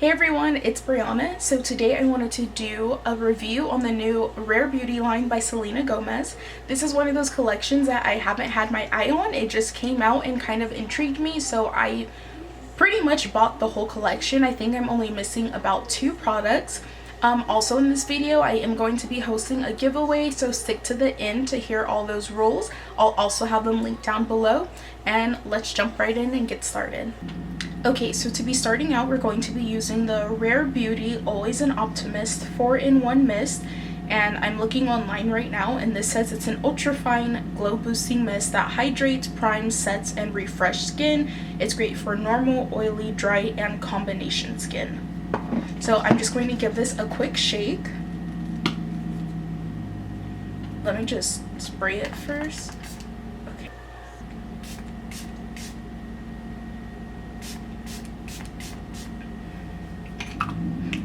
Hey everyone, it's Brianna. So today I wanted to do a review on the new Rare Beauty line by Selena Gomez. This is one of those collections that I haven't had my eye on. It just came out and kind of intrigued me, so I pretty much bought the whole collection. I think I'm only missing about 2 products. Also in this video, I am going to be hosting a giveaway, so stick to the end to hear all those rules. I'll also have them linked down below, and let's jump right in and get started. Okay, so to be starting out, we're going to be using the Rare Beauty Always an Optimist 4-in-1 Mist, and I'm looking online right now, and this says it's an ultra fine glow boosting mist that hydrates, primes, sets, and refreshes skin. It's great for normal, oily, dry, and combination skin. So I'm just going to give this a quick shake. Let me just spray it first. Okay.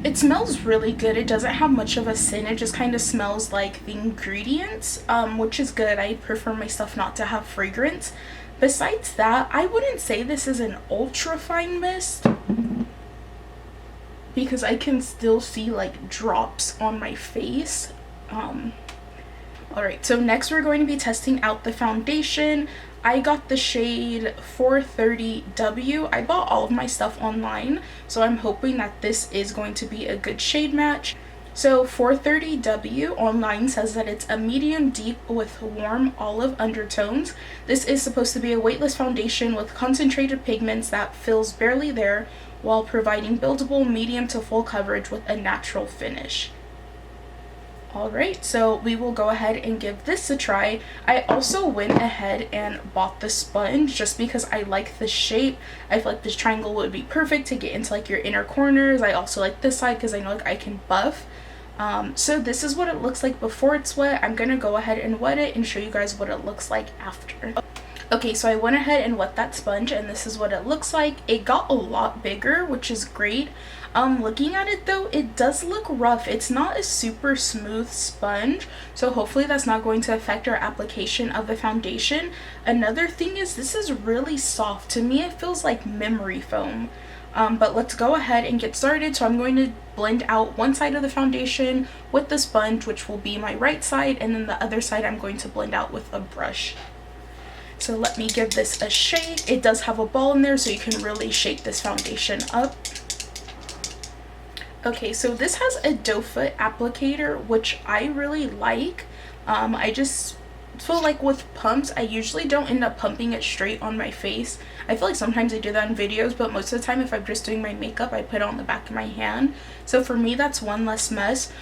It smells really good. It doesn't have much of a scent. It just kind of smells like the ingredients, which is good. I prefer my stuff not to have fragrance. Besides that, I wouldn't say this is an ultra fine mist, because I can still see like drops on my face. Alright, so next we're going to be testing out the foundation. I got the shade 430W. I bought all of my stuff online, so I'm hoping that this is going to be a good shade match. So 430W online says that it's a medium deep with warm olive undertones. This is supposed to be a weightless foundation with concentrated pigments that feels barely there, while providing buildable medium to full coverage with a natural finish. Alright, so we will go ahead and give this a try. I also went ahead and bought the sponge just because I like the shape. I feel like this triangle would be perfect to get into like your inner corners. I also like this side because I know like I can buff. So this is what it looks like before it's wet. I'm gonna go ahead and wet it and show you guys what it looks like after. Okay, so I went ahead and wet that sponge, and this is what it looks like. It got a lot bigger, which is great. Looking at it though, it does look rough. It's not a super smooth sponge, so hopefully that's not going to affect our application of the foundation. Another thing is this is really soft. To me, it feels like memory foam. But let's go ahead and get started. So I'm going to blend out one side of the foundation with the sponge, which will be my right side, and then the other side I'm going to blend out with a brush. So let me give this a shake. It does have a ball in there, so you can really shake this foundation up. Okay, so this has a doe foot applicator, which I really like. I just feel like with pumps, I usually don't end up pumping it straight on my face. I feel like sometimes I do that in videos, but most of the time if I'm just doing my makeup, I put it on the back of my hand. So for me, that's one less mess.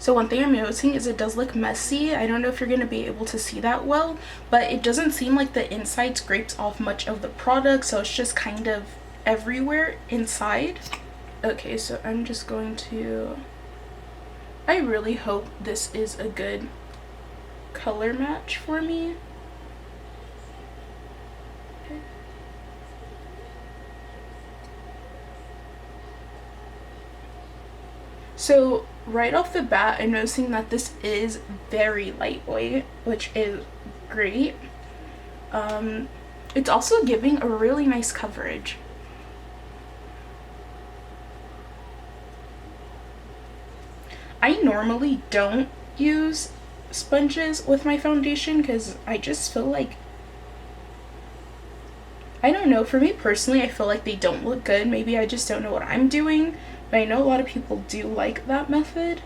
So one thing I'm noticing is it does look messy. I don't know if you're going to be able to see that well, but it doesn't seem like the inside scrapes off much of the product, so it's just kind of everywhere inside. Okay, so I'm just going to... I really hope this is a good color match for me. Okay. So right off the bat, I'm noticing that this is very lightweight, which is great. It's also giving a really nice coverage. I normally don't use sponges with my foundation because I just feel like, I don't know, for me personally, I feel like they don't look good. Maybe I just don't know what I'm doing, but I know a lot of people do like that method.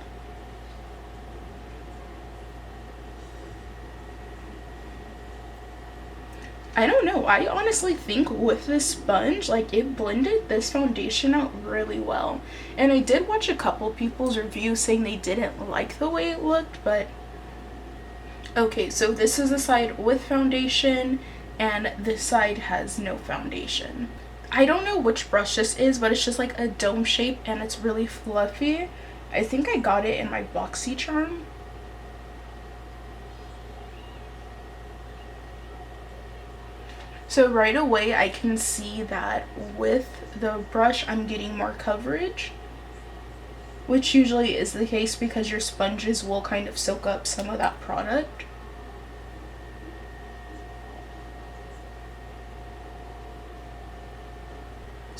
I don't know, I honestly think with this sponge, like, it blended this foundation out really well. And I did watch a couple people's reviews saying they didn't like the way it looked, but... Okay, so this is the side with foundation, and this side has no foundation. I don't know which brush this is, but it's just like a dome shape, and it's really fluffy. I think I got it in my BoxyCharm. So right away I can see that with the brush I'm getting more coverage, which usually is the case because your sponges will kind of soak up some of that product.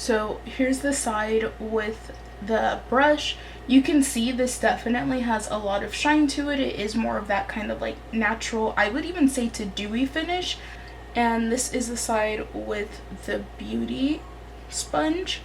So here's the side with the brush. You can see this definitely has a lot of shine to it. It is more of that kind of like natural, I would even say to dewy finish. And this is the side with the beauty sponge.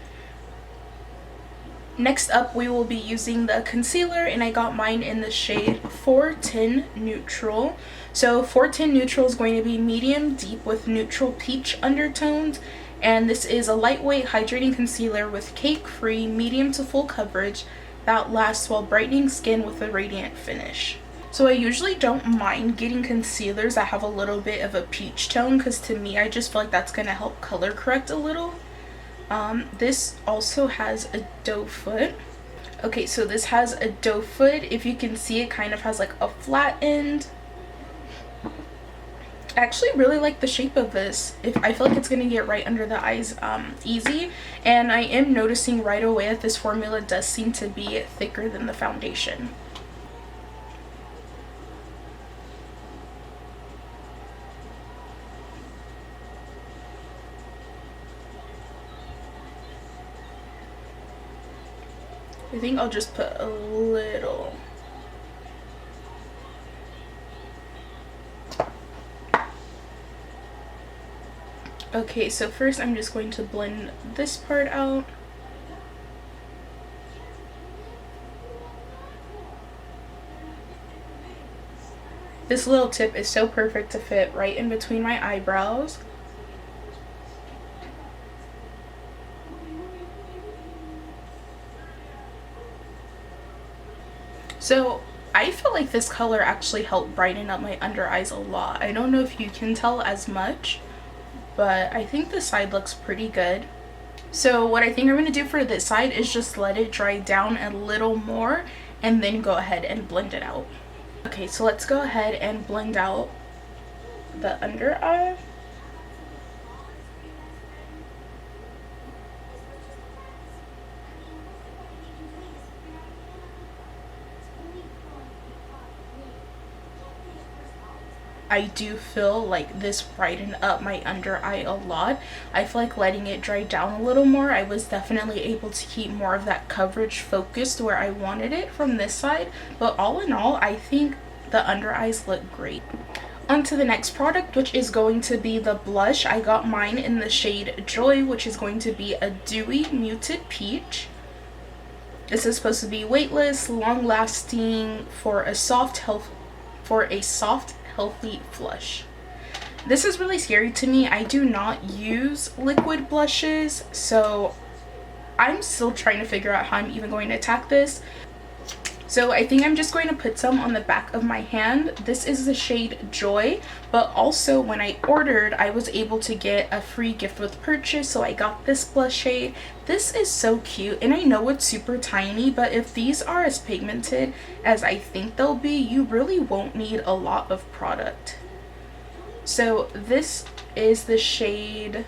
Next up, we will be using the concealer, and I got mine in the shade 410 Neutral. So 410 Neutral is going to be medium deep with neutral peach undertones, and this is a lightweight hydrating concealer with cake-free medium to full coverage that lasts while brightening skin with a radiant finish. So I usually don't mind getting concealers that have a little bit of a peach tone, because to me, I just feel like that's going to help color correct a little. This also has a doe foot. Okay, so this has a doe foot. If you can see, it kind of has like a flat end. I actually really like the shape of this. I feel like it's going to get right under the eyes easy. And I am noticing right away that this formula does seem to be thicker than the foundation. I think I'll just put a little. Okay, so first I'm just going to blend this part out. This little tip is so perfect to fit right in between my eyebrows. So I feel like this color actually helped brighten up my under eyes a lot. I don't know if you can tell as much, but I think this side looks pretty good. So what I think I'm going to do for this side is just let it dry down a little more and then go ahead and blend it out. Okay, so let's go ahead and blend out the under eye. I do feel like this brightened up my under eye a lot. I feel like letting it dry down a little more, I was definitely able to keep more of that coverage focused where I wanted it from this side. But all in all, I think the under eyes look great. On to the next product, which is going to be the blush. I got mine in the shade Joy, which is going to be a dewy muted peach. This is supposed to be weightless, long-lasting for a soft, healthy flush. This is really scary to me. I do not use liquid blushes, so I'm still trying to figure out how I'm even going to attack this. So I think I'm just going to put some on the back of my hand. This is the shade Joy, but also when I ordered, I was able to get a free gift with purchase, so I got this blush shade. This is so cute, and I know it's super tiny, but if these are as pigmented as I think they'll be, you really won't need a lot of product. So this is the shade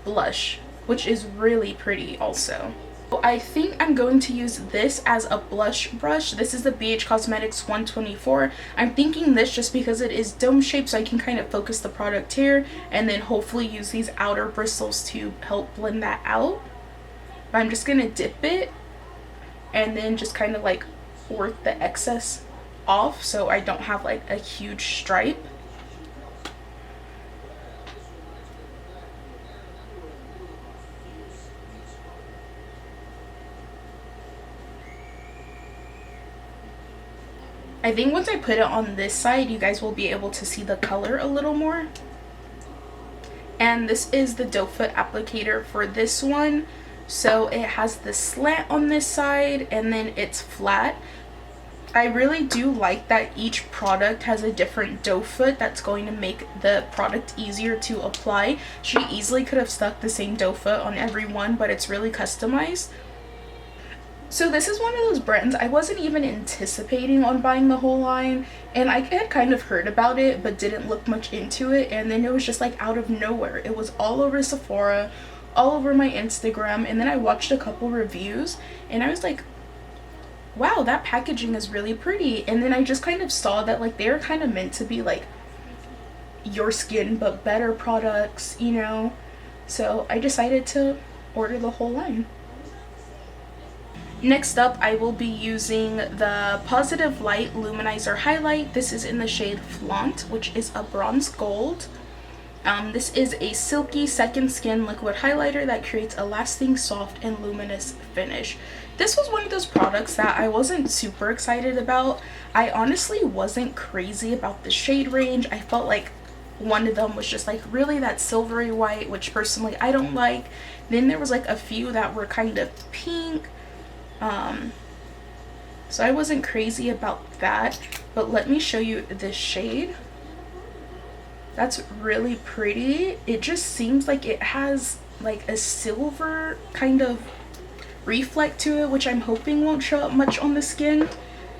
Blush, which is really pretty also. I think I'm going to use this as a blush brush. This is the BH Cosmetics 124. I'm thinking this just because it is dome shaped, so I can kind of focus the product here and then hopefully use these outer bristles to help blend that out. But I'm just gonna dip it and then just kind of like work the excess off so I don't have like a huge stripe. I think once I put it on this side, you guys will be able to see the color a little more. And this is the doe foot applicator for this one. So it has the slant on this side and then it's flat. I really do like that each product has a different doe foot that's going to make the product easier to apply. She easily could have stuck the same doe foot on every one, but it's really customized. So this is one of those brands I wasn't even anticipating on buying the whole line, and I had kind of heard about it but didn't look much into it, and then it was just like out of nowhere. It was all over Sephora, all over my Instagram, and then I watched a couple reviews and I was like, wow, that packaging is really pretty. And then I just kind of saw that like they're kind of meant to be like your skin but better products, you know. So I decided to order the whole line. Next up, I will be using the Positive Light Luminizer Highlight. This is in the shade Flaunt, which is a bronze gold. This is a silky second skin liquid highlighter that creates a lasting, soft, and luminous finish. This was one of those products that I wasn't super excited about. I honestly wasn't crazy about the shade range. I felt like one of them was just like really that silvery white, which personally I don't like. Then there was like a few that were kind of pink. So I wasn't crazy about that, but let me show you this shade. That's really pretty. It just seems like it has like a silver kind of reflect to it, which I'm hoping won't show up much on the skin.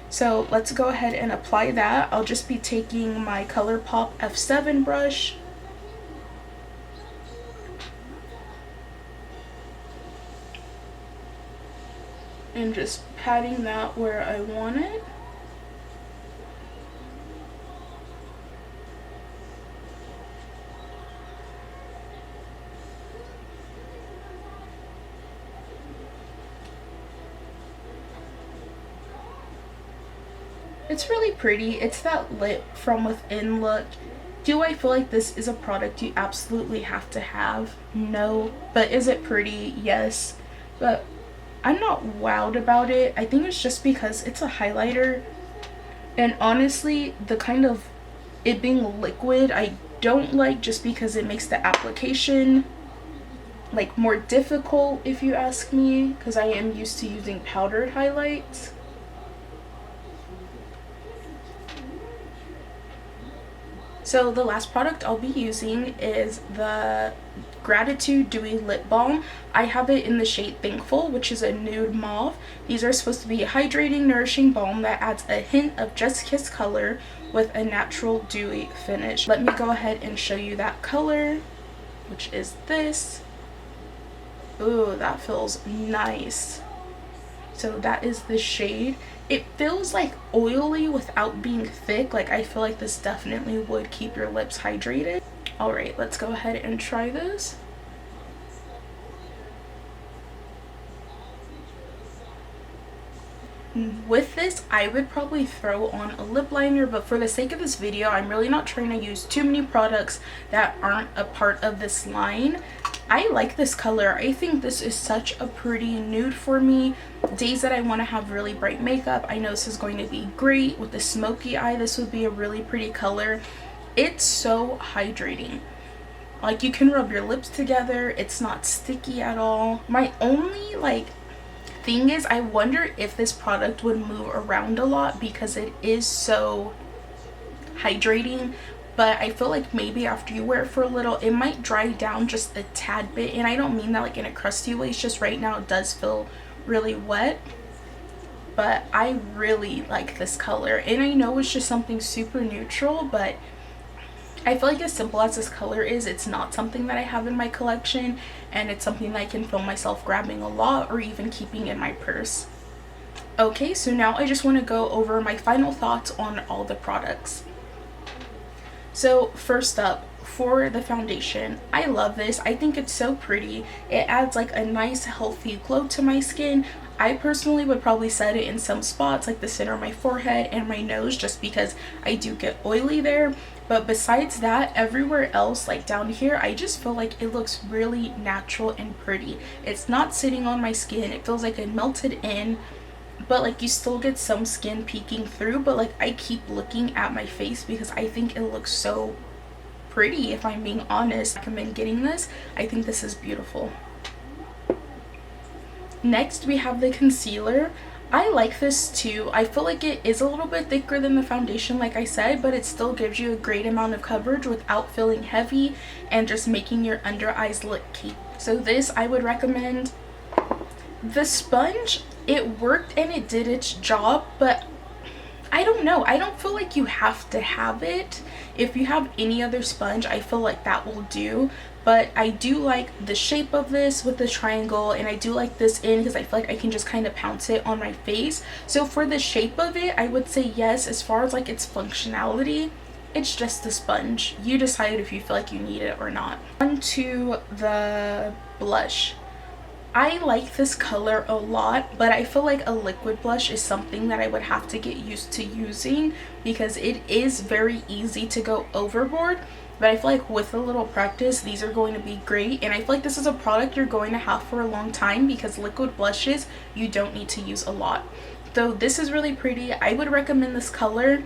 So let's go ahead and apply that. I'll just be taking my ColourPop F7 brush and just patting that where I want it. It's really pretty. It's that lit from within look. Do I feel like this is a product you absolutely have to have? No. But is it pretty? Yes. But I'm not wowed about it. I think it's just because it's a highlighter, and honestly the kind of it being liquid I don't like, just because it makes the application like more difficult, if you ask me, because I am used to using powdered highlights. So the last product I'll be using is the Gratitude Dewy Lip Balm. I have it in the shade Thankful, which is a nude mauve. These are supposed to be a hydrating, nourishing balm that adds a hint of Just Kiss color with a natural dewy finish. Let me go ahead and show you that color, which is this. Ooh, that feels nice. So that is the shade. It feels like oily without being thick. Like I feel like this definitely would keep your lips hydrated. Alright, let's go ahead and try this. With this, I would probably throw on a lip liner, but for the sake of this video, I'm really not trying to use too many products that aren't a part of this line. I like this color. I think this is such a pretty nude for me. Days that I want to have really bright makeup, I know this is going to be great. With the smoky eye, this would be a really pretty color. It's so hydrating. Like, you can rub your lips together. It's not sticky at all. My only thing is, I wonder if this product would move around a lot because it is so hydrating. But I feel like maybe after you wear it for a little, it might dry down just a tad bit. And I don't mean that like in a crusty way. It's just right now it does feel really wet. But I really like this color. And I know it's just something super neutral, but I feel like as simple as this color is, it's not something that I have in my collection. And it's something that I can feel myself grabbing a lot or even keeping in my purse. Okay, so now I just want to go over my final thoughts on all the products. So first up, for the foundation, I love this. I think it's so pretty. It adds like a nice healthy glow to my skin. I personally would probably set it in some spots like the center of my forehead and my nose, just because I do get oily there. But besides that, everywhere else, like down here, I just feel like it looks really natural and pretty. It's not sitting on my skin. It feels like it melted in, but like you still get some skin peeking through. But like I keep looking at my face because I think it looks so pretty, if I'm being honest. I recommend getting this. I think this is beautiful. Next, we have the concealer. I like this too. I feel like it is a little bit thicker than the foundation, like I said, but it still gives you a great amount of coverage without feeling heavy and just making your under eyes look cute. So this I would recommend. The sponge, it worked and it did its job, but I don't know. I don't feel like you have to have it. If you have any other sponge, I feel like that will do. But I do like the shape of this with the triangle, and I do like this in because I feel like I can just kind of pounce it on my face. So for the shape of it, I would say yes. As far as like its functionality, it's just a sponge. You decide if you feel like you need it or not. On to the blush. I like this color a lot, but I feel like a liquid blush is something that I would have to get used to using because it is very easy to go overboard. But I feel like with a little practice, these are going to be great. And I feel like this is a product you're going to have for a long time because liquid blushes, you don't need to use a lot. Though this is really pretty, I would recommend this color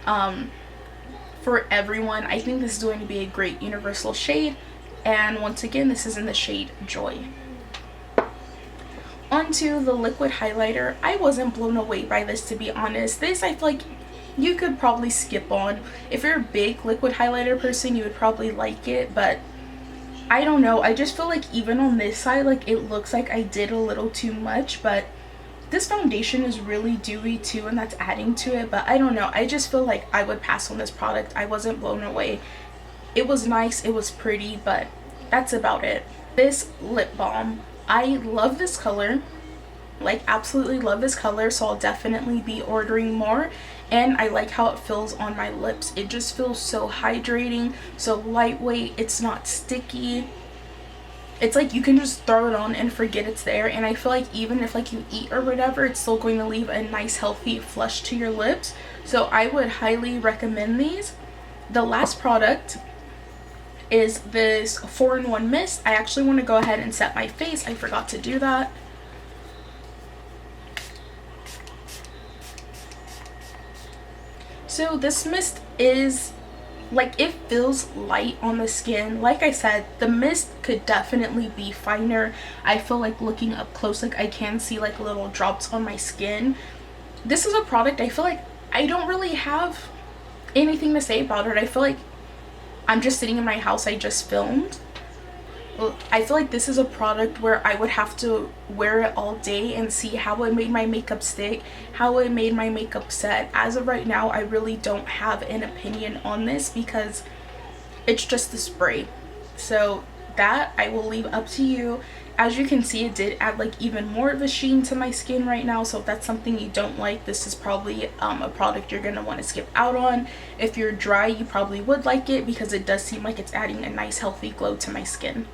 for everyone. I think this is going to be a great universal shade. And once again, this is in the shade Joy. Onto the liquid highlighter. I wasn't blown away by this, to be honest. This I feel like you could probably skip on. If you're a big liquid highlighter person, you would probably like it, but I don't know. I just feel like even on this side, like it looks like I did a little too much, but this foundation is really dewy too, and that's adding to it. But I don't know. I just feel like I would pass on this product. I wasn't blown away. It was nice, it was pretty, but that's about it. This lip balm, I love this color, like absolutely love this color, so I'll definitely be ordering more. And I like how it feels on my lips. It just feels so hydrating, so lightweight, it's not sticky. It's like you can just throw it on and forget it's there. And I feel like even if like you eat or whatever, it's still going to leave a nice healthy flush to your lips. So I would highly recommend these. The last product is this 4-in-1 mist. I actually want to go ahead and set my face. I forgot to do that. So this mist is like, it feels light on the skin. Like I said, the mist could definitely be finer. I feel like looking up close, like I can see like little drops on my skin. This is a product I feel like I don't really have anything to say about it. I feel like I'm just sitting in my house. I just filmed. I feel like this is a product where I would have to wear it all day and see how it made my makeup stick, how it made my makeup set. As of right now, I really don't have an opinion on this because it's just a spray. So that I will leave up to you. As you can see, it did add like even more of a sheen to my skin right now, so if that's something you don't like, this is probably a product you're going to want to skip out on. If you're dry, you probably would like it because it does seem like it's adding a nice healthy glow to my skin.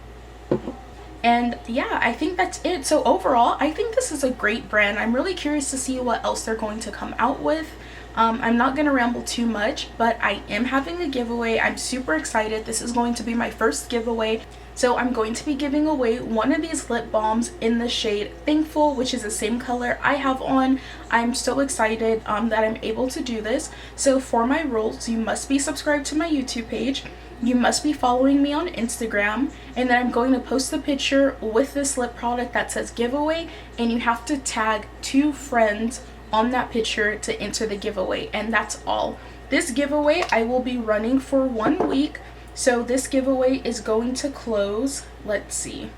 And yeah, I think that's it. So overall, I think this is a great brand. I'm really curious to see what else they're going to come out with. I'm not going to ramble too much, but I am having a giveaway. I'm super excited. This is going to be my first giveaway. So I'm going to be giving away one of these lip balms in the shade Thankful, which is the same color I have on. I'm so excited that I'm able to do this. So for my rules, you must be subscribed to my YouTube page. You must be following me on Instagram, and then I'm going to post the picture with this lip product that says giveaway, and you have to tag 2 friends on that picture to enter the giveaway, and that's all. This giveaway I will be running for 1 week, so this giveaway is going to close, let's see,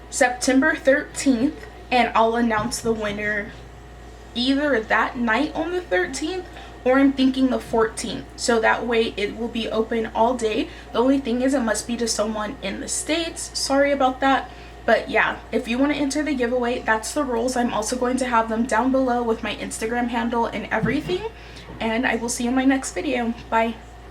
September 13th, and I'll announce the winner either that night on the 13th, or I'm thinking the 14th, so that way it will be open all day. The only thing is it must be to someone in the States. Sorry about that. But yeah, if you want to enter the giveaway, that's the rules. I'm also going to have them down below with my Instagram handle and everything. And I will see you in my next video. Bye.